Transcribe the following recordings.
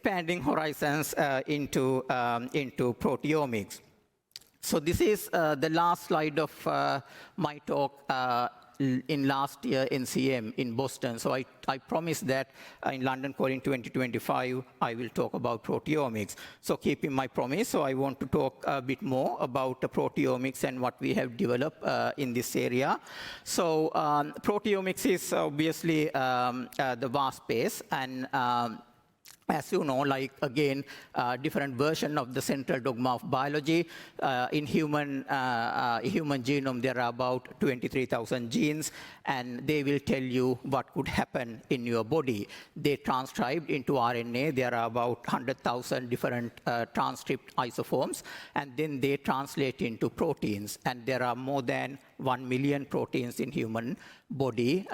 expanding horizons into proteomics. So this is the last slide of my talk in last year NCM in Boston. So I promised that in London Core in 2025, I will talk about proteomics. So keeping my promise, so I want to talk a bit more about the proteomics and what we have developed in this area. So proteomics is obviously the vast space, and as you know, like again, different version of the central dogma of biology. In human genome, there are about 23,000 genes, and they will tell you what could happen in your body. They transcribed into RNA. There are about 100,000 different transcript isoforms, and then they translate into proteins. And there are more than 1 million proteins in human body,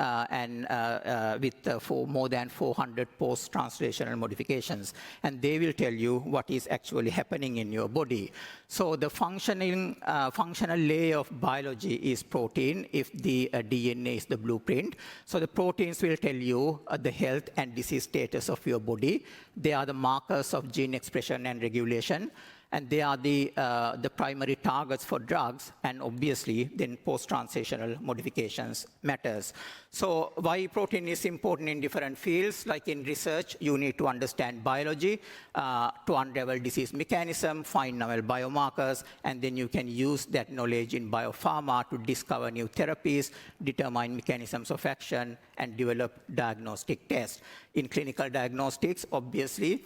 with more than 400 post-translational modifications. And they will tell you what is actually happening in your body. So the functional layer of biology is protein, if the DNA is the blueprint. So the proteins will tell you the health and disease status of your body. They are the markers of gene expression and regulation, and they are the primary targets for drugs, and obviously then post-translational modifications matters. So why protein is important in different fields? Like in research, you need to understand biology to unravel disease mechanism, find novel biomarkers, and then you can use that knowledge in biopharma to discover new therapies, determine mechanisms of action, and develop diagnostic tests. In clinical diagnostics, obviously,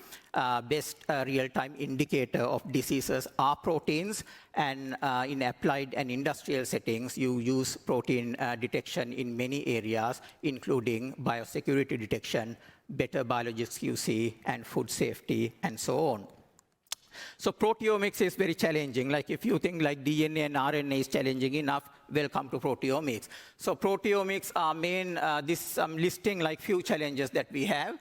best real-time indicator of diseases are proteins, and in applied and industrial settings, you use protein detection in many areas, including biosecurity detection, better biologics QC, and food safety, and so on. So proteomics is very challenging. Like if you think like DNA and RNA is challenging enough, welcome to proteomics. So proteomics are main, I'm listing like few challenges that we have.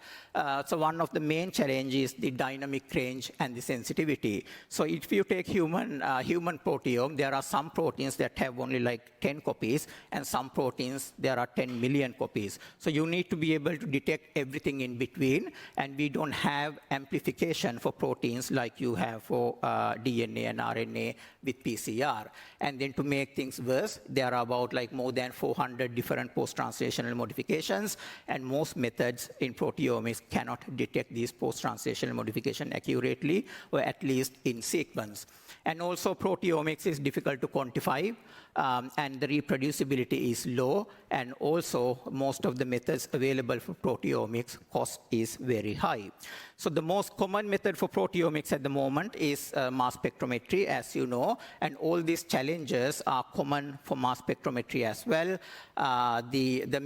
So one of the main challenges is the dynamic range and the sensitivity. So if you take human proteome, there are some proteins that have only like 10 copies, and some proteins, there are 10 million copies. So you need to be able to detect everything in between, and we don't have amplification for proteins like you have for DNA and RNA with PCR. And then to make things worse, there are about like more than 400 different post-translational modifications, and most methods in proteomics cannot detect these post-translational modifications accurately, or at least in sequence. And also proteomics is difficult to quantify, and the reproducibility is low, and also most of the methods available for proteomics cost is very high. So the most common method for proteomics at the moment is mass spectrometry, as you know, and all these challenges are common for mass spectrometry as well. The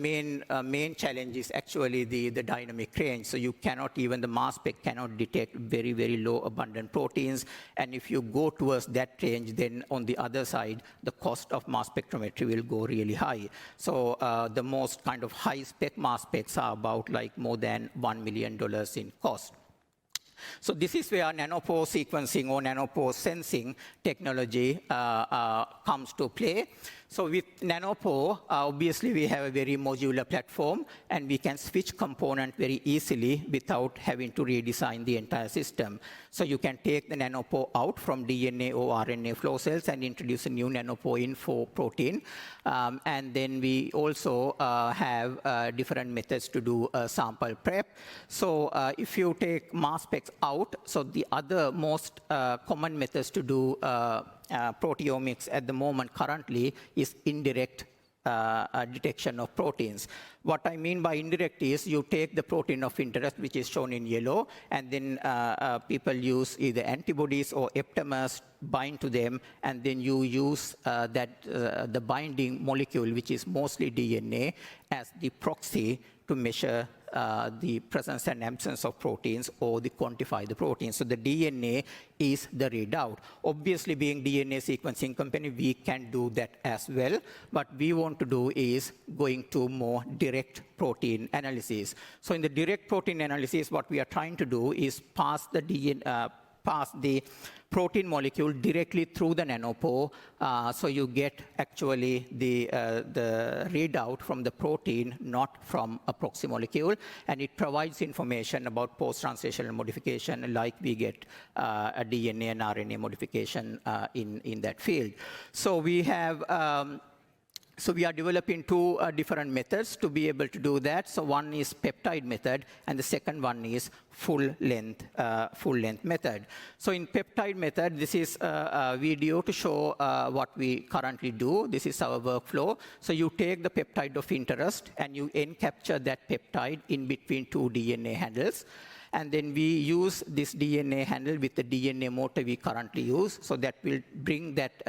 main challenge is actually the dynamic range. So you cannot, even the mass spec cannot detect very, very low abundant proteins. And if you go towards that range, then on the other side, the cost of mass spectrometry will go really high. So the most kind of high spec mass specs are about like more than $1 million in cost. So this is where nanopore sequencing or nanopore sensing technology comes to play. So with nanopore, obviously we have a very modular platform, and we can switch component very easily without having to redesign the entire system. So you can take the nanopore out from DNA or RNA flow cells and introduce a new nanopore in for protein. And then we also have different methods to do sample prep. So if you take mass specs out, so the other most common methods to do proteomics at the moment currently is indirect detection of proteins. What I mean by indirect is you take the protein of interest, which is shown in yellow, and then people use either antibodies or aptamers, bind to them, and then you use the binding molecule, which is mostly DNA, as the proxy to measure the presence and absence of proteins or the quantify the proteins. So the DNA is the readout. Obviously, being DNA sequencing company, we can do that as well. What we want to do is going to more direct protein analysis. So in the direct protein analysis, what we are trying to do is pass the DNA, pass the protein molecule directly through the nanopore, so you get actually the readout from the protein, not from a proxy molecule, and it provides information about post-translational modification, like we get a DNA and RNA modification in that field. So we have so we are developing two different methods to be able to do that. So one is peptide method, and the second one is full length method. So in peptide method, this is a video to show what we currently do. This is our workflow. So you take the peptide of interest and you encapture that peptide in between two DNA handles. And then we use this DNA handle with the DNA motor we currently use. So that will bring that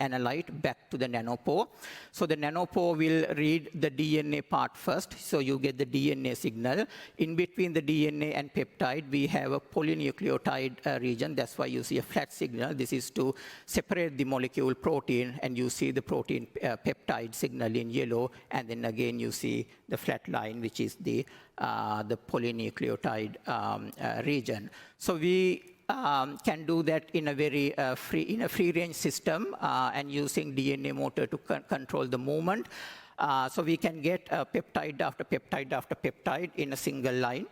analyte back to the nanopore. So the nanopore will read the DNA part first. So you get the DNA signal. In between the DNA and peptide, we have a polynucleotide region. That's why you see a flat signal. This is to separate the molecule protein, and you see the protein peptide signal in yellow. And then again, you see the flat line, which is the polynucleotide region. So we can do that in a very free range system and using DNA motor to control the movement. So we can get peptide after peptide after peptide in a single line,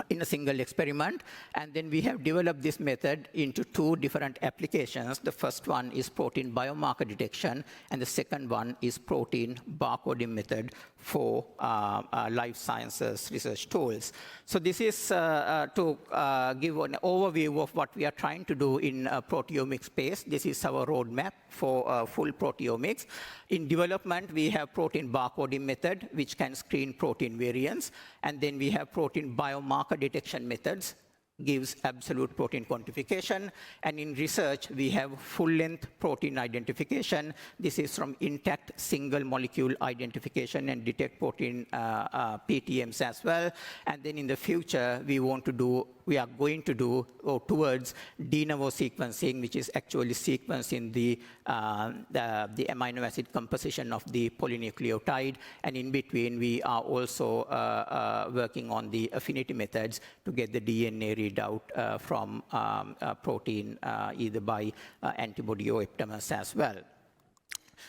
in a single experiment. And then we have developed this method into two different applications. The first one is protein biomarker detection, and the second one is protein barcoding method for life sciences research tools. So this is to give an overview of what we are trying to do in proteomics space. This is our roadmap for full proteomics. In development, we have protein barcoding method, which can screen protein variants. And then we have protein biomarker detection methods, gives absolute protein quantification. And in research, we have full-length protein identification. This is from intact single molecule identification and detect protein PTMs as well. And then in the future, we are going to do towards de novo sequencing, which is actually sequencing the amino acid composition of the polynucleotide. And in between, we are also working on the affinity methods to get the DNA readout from protein either by antibody or aptamers as well.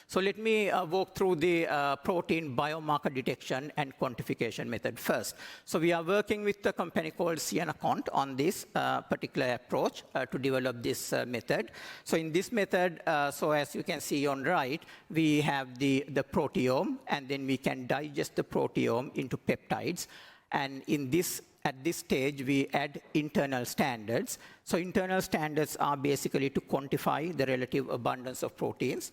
So let me walk through the protein biomarker detection and quantification method first. So we are working with a company called Sienacont on this particular approach to develop this method. So in this method, so as you can see on right, we have the proteome, and then we can digest the proteome into peptides. And at this stage, we add internal standards. So internal standards are basically to quantify the relative abundance of proteins.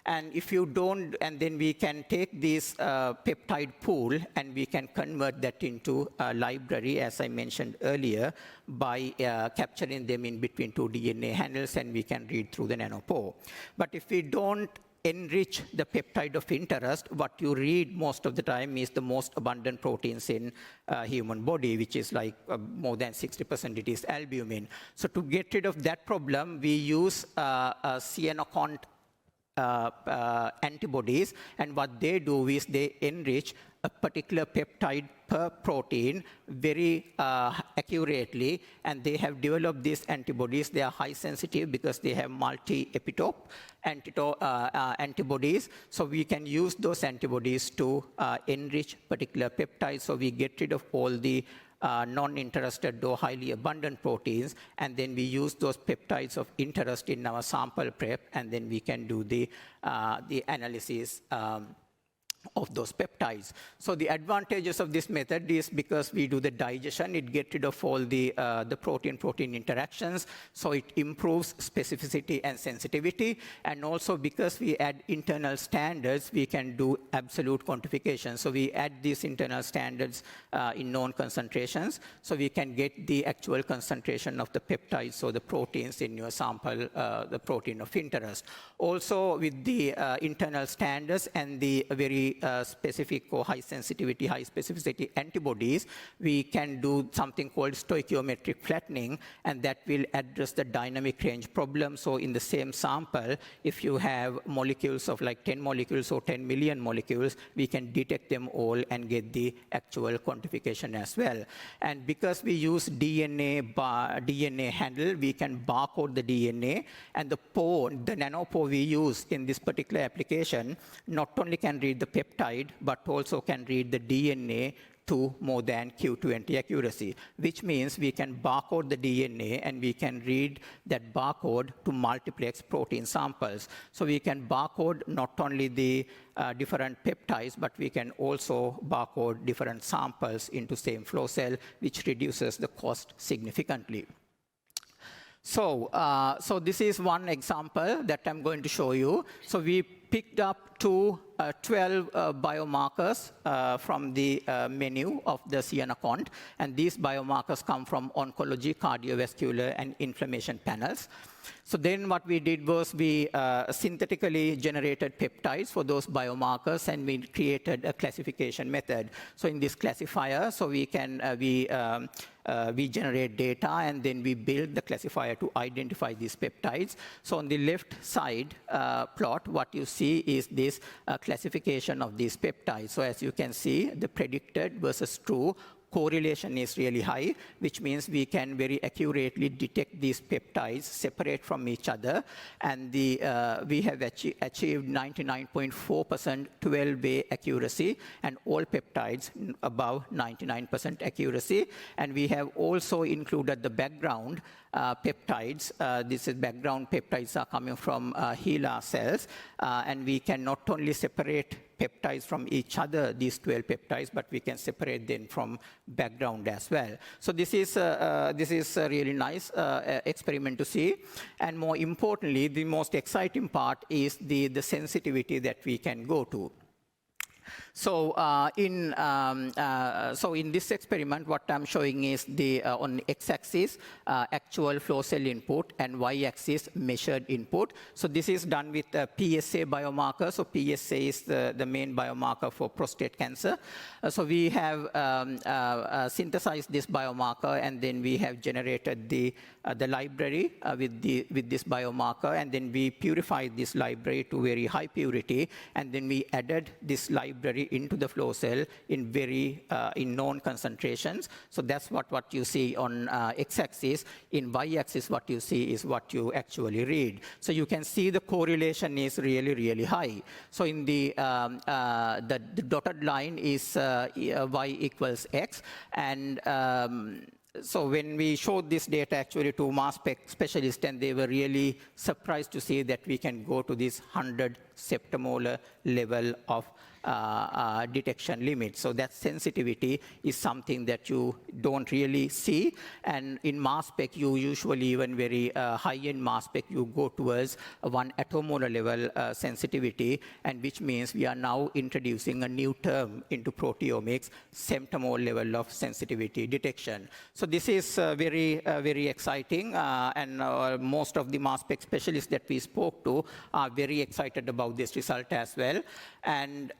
And if you don't, and then we can take this peptide pool and we can convert that into a library, as I mentioned earlier, by capturing them in between two DNA handles, and we can read through the nanopore. But if we don't enrich the peptide of interest, what you read most of the time is the most abundant proteins in human body, which is like more than 60%, it is albumin. So to get rid of that problem, we use Sienacont antibodies, and what they do is they enrich a particular peptide per protein very accurately, and they have developed these antibodies. They are high sensitive because they have multi-epitope antibodies. So we can use those antibodies to enrich particular peptides, so we get rid of all the non-interested or highly abundant proteins, and then we use those peptides of interest in our sample prep, and then we can do the analysis of those peptides. So the advantages of this method is because we do the digestion, it gets rid of all the protein-protein interactions, so it improves specificity and sensitivity. And also because we add internal standards, we can do absolute quantification. So we add these internal standards in known concentrations, so we can get the actual concentration of the peptides, so the proteins in your sample, the protein of interest. Also with the internal standards and the very very specific or high sensitivity, high specificity antibodies, we can do something called stoichiometric flattening, and that will address the dynamic range problem. So in the same sample, if you have molecules of like 10 molecules or 10 million molecules, we can detect them all and get the actual quantification as well. And because we use DNA handle, we can barcode the DNA, and the nanopore we use in this particular application not only can read the peptide, but also can read the DNA to more than Q20 accuracy, which means we can barcode the DNA and we can read that barcode to multiplex protein samples. So we can barcode not only the different peptides, but we can also barcode different samples into same flow cell, which reduces the cost significantly. So, so this is one example that I'm going to show you. So we picked up 12 biomarkers from the menu of the Sienna-Cont, and these biomarkers come from oncology, cardiovascular, and inflammation panels. So then what we did was we synthetically generated peptides for those biomarkers, and we created a classification method. So in this classifier, so we can we generate data, and then we build the classifier to identify these peptides. So on the left side plot, what you see is this classification of these peptides. So as you can see, the predicted versus true correlation is really high, which means we can very accurately detect these peptides separate from each other. And we have achieved 99.4% 12-way accuracy, and all peptides above 99% accuracy. And we have also included the background peptides. This is background peptides are coming from HeLa cells, and we can not only separate peptides from each other, these 12 peptides, but we can separate them from background as well. So this is a really nice experiment to see. And more importantly, the most exciting part is the sensitivity that we can go to. So in this experiment, what I'm showing is the on x-axis actual flow cell input, and y-axis measured input. So this is done with PSA biomarker. So PSA is the main biomarker for prostate cancer. So we have synthesized this biomarker, and then we have generated the library with this biomarker, and then we purified this library to very high purity, and then we added this library into the flow cell in in known concentrations. So that's what you see on x-axis. In y-axis, what you see is what you actually read. So you can see the correlation is really, really high. So in the dotted line is y equals x, and so when we showed this data actually to mass spec specialists, and they were really surprised to see that we can go to this 100 septomolar level of detection limit. So that sensitivity is something that you don't really see. And in mass spec, you usually, even very high-end mass spec, you go towards 1 attomolar level sensitivity, and which means we are now introducing a new term into proteomics, femtomole level of sensitivity detection. So this is very exciting, and most of the mass spec specialists that we spoke to are very excited about this result as well. And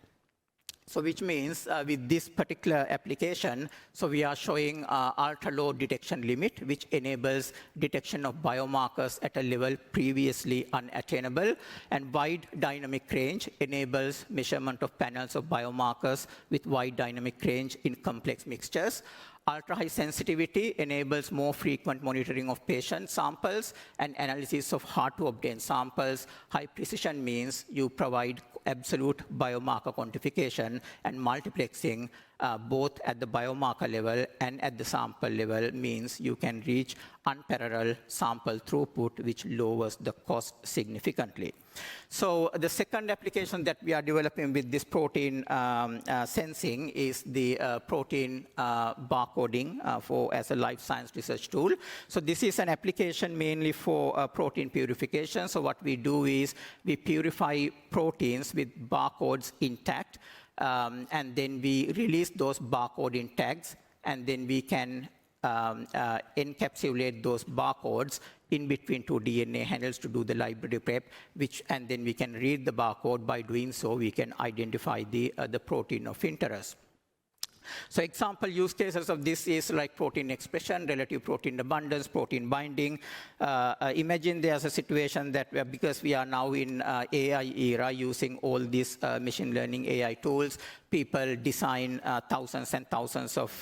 so which means with this particular application, so we are showing ultra-low detection limit, which enables detection of biomarkers at a level previously unattainable, and wide dynamic range enables measurement of panels of biomarkers with wide dynamic range in complex mixtures. Ultra-high sensitivity enables more frequent monitoring of patient samples and analysis of hard-to-obtain samples. High precision means you provide absolute biomarker quantification, and multiplexing both at the biomarker level and at the sample level means you can reach unparalleled sample throughput, which lowers the cost significantly. So the second application that we are developing with this protein sensing is the protein barcoding as a life science research tool. So this is an application mainly for protein purification. So what we do is we purify proteins with barcodes intact, and then we release those barcoding tags, and then we can encapsulate those barcodes in between two DNA handles to do the library prep, and then we can read the barcode. By doing so, we can identify the protein of interest. So example use cases of this is like protein expression, relative protein abundance, protein binding. Imagine there's a situation that because we are now in AI era using all these machine learning AI tools, people design thousands and thousands of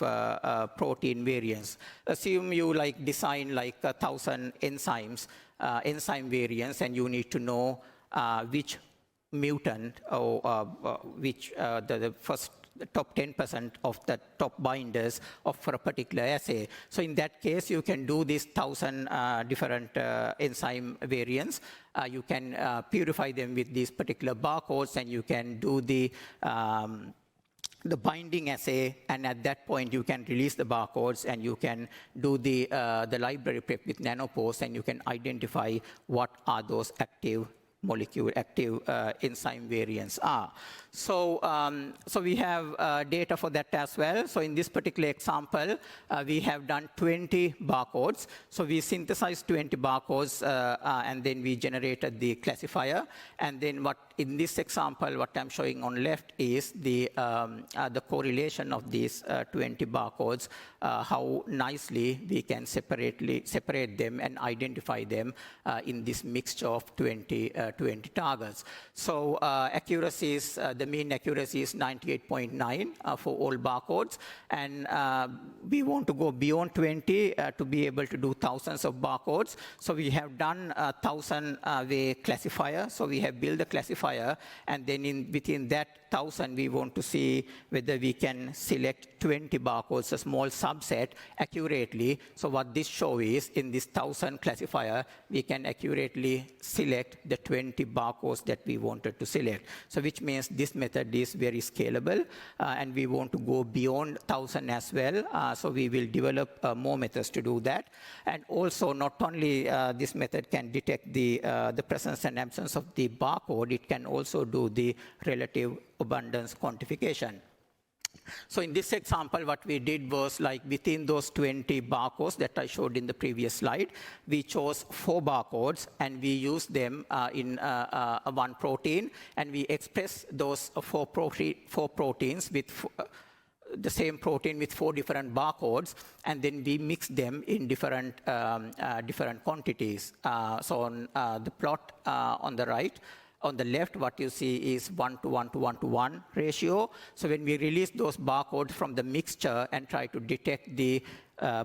protein variants. Assume you like design like 1,000 enzymes, enzyme variants, and you need to know which mutant or which the first the top 10% of the top binders for a particular assay. So in that case, you can do these 1,000 different enzyme variants. You can purify them with these particular barcodes, and you can do the binding assay, and at that point you can release the barcodes, and you can do the library prep with nanopores, and you can identify what are those active molecule, active enzyme variants are. So, so we have data for that as well. So in this particular example, we have done 20 barcodes. So we synthesized 20 barcodes, and then we generated the classifier. And then what in this example, what I'm showing on left is the correlation of these 20 barcodes, how nicely we can separate them and identify them in this mixture of 20 targets. So accuracies, the mean accuracy is 98.9 for all barcodes, and we want to go beyond 20 to be able to do thousands of barcodes. So we have done a 1,000-way classifier. So we have built a classifier, and then within that 1,000, we want to see whether we can select 20 barcodes, a small subset, accurately. So what this shows is, in this 1,000 classifier, we can accurately select the 20 barcodes that we wanted to select. So which means this method is very scalable, and we want to go beyond 1,000 as well. So we will develop more methods to do that. And also, not only this method can detect the presence and absence of the barcode, it can also do the relative abundance quantification. So in this example, what we did was, like, within those 20 barcodes that I showed in the previous slide, we chose 4 barcodes, and we used them in one protein, and we expressed those 4 proteins with the same protein with 4 different barcodes, and then we mix them in different quantities. So on the plot on the right, on the left, what you see is 1 to 1 to 1 to 1 ratio. So when we release those barcodes from the mixture and try to detect the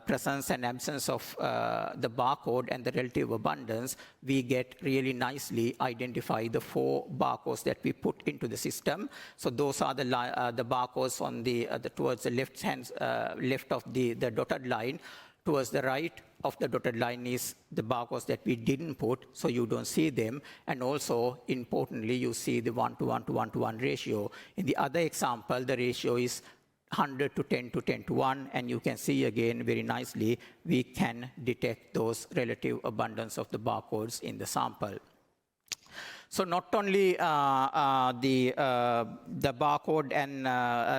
presence and absence of the barcode and the relative abundance, we get really nicely identify the 4 barcodes that we put into the system. So those are the barcodes on the towards the left of the dotted line. Towards the right of the dotted line is the barcodes that we didn't put, so you don't see them. And also, importantly, you see the 1 to 1 to 1 to 1 ratio. In the other example, the ratio is 100 to 10 to 10 to 1, and you can see again very nicely, we can detect those relative abundance of the barcodes in the sample. So not only the barcode and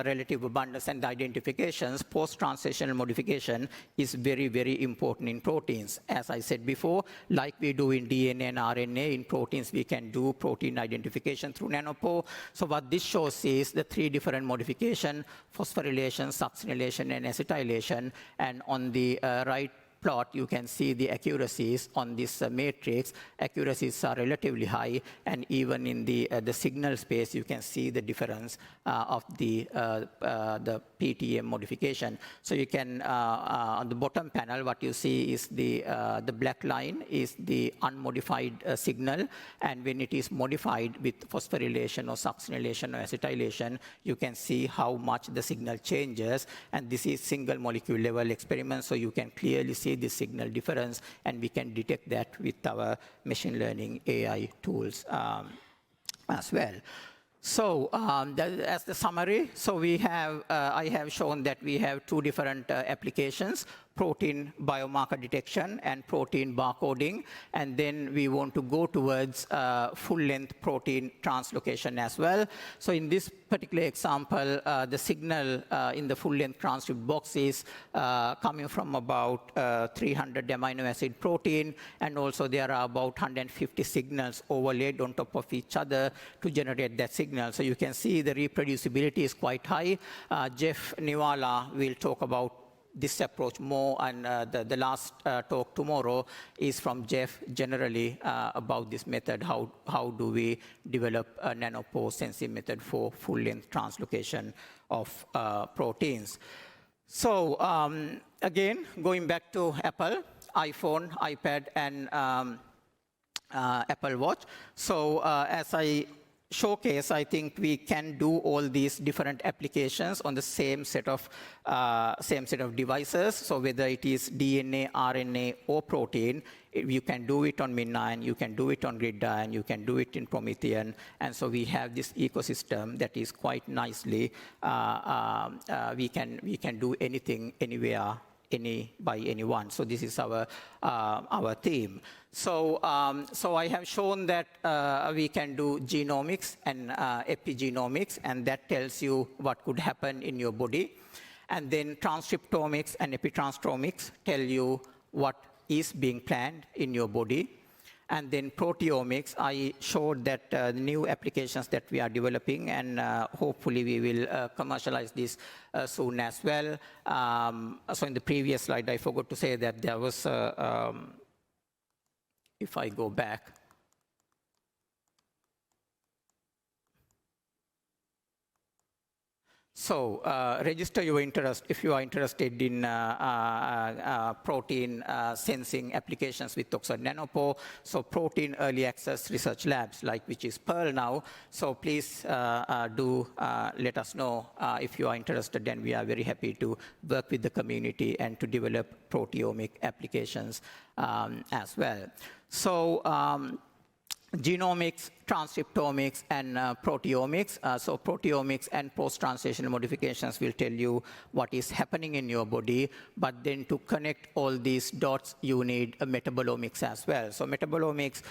relative abundance and the identifications, post-translational modification is very, very important in proteins. As I said before, like we do in DNA and RNA, in proteins we can do protein identification through nanopore. So what this shows is the 3 different modifications: phosphorylation, succinylation, and acetylation. And on the right plot, you can see the accuracies on this matrix. Accuracies are relatively high, and even in the signal space, you can see the difference of the PTM modification. So you can, on the bottom panel, what you see is the black line is the unmodified signal, and when it is modified with phosphorylation or succinylation or acetylation, you can see how much the signal changes. And this is single molecule level experiment, so you can clearly see the signal difference, and we can detect that with our machine learning AI tools as well. So as the summary, so we have, I have shown that we have 2 different applications: protein biomarker detection and protein barcoding, and then we want to go towards full-length protein translocation as well. So in this particular example, the signal in the full-length transcript box is coming from about 300 amino acid protein, and also there are about 150 signals overlaid on top of each other to generate that signal. So you can see the reproducibility is quite high. Jeff Nivala will talk about this approach more, and the last talk tomorrow is from Jeff generally about this method, how do we develop a nanopore sensing method for full-length translocation of proteins. So again, going back to Apple, iPhone, iPad, and Apple Watch. So as I showcase, I think we can do all these different applications on the same set of devices. So whether it is DNA, RNA, or protein, you can do it on Min9, you can do it on Gridiron, you can do it in Promethean, and so we have this ecosystem that is quite nicely. We can do anything, anywhere, by anyone. So this is our theme. So I have shown that we can do genomics and epigenomics, and that tells you what could happen in your body. And then transcriptomics and epitranscriptomics tell you what is being planned in your body. And then proteomics, I showed that the new applications that we are developing, and hopefully we will commercialize this soon as well. So in the previous slide, I forgot to say that there was, if I go back, so register your interest if you are interested in protein sensing applications with Oxford Nanopore. So protein early access research labs, which is Pearl now. So please do let us know if you are interested, and we are very happy to work with the community and to develop proteomic applications as well. So genomics, transcriptomics, and proteomics. So proteomics and post-translational modifications will tell you what is happening in your body, but then to connect all these dots, you need a metabolomics as well. So metabolomics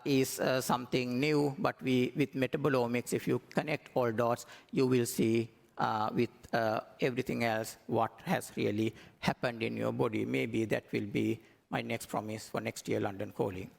is something new, but with metabolomics, if you connect all dots, you will see with everything else what has really happened in your body. Maybe that will be my next promise for next year London Calling.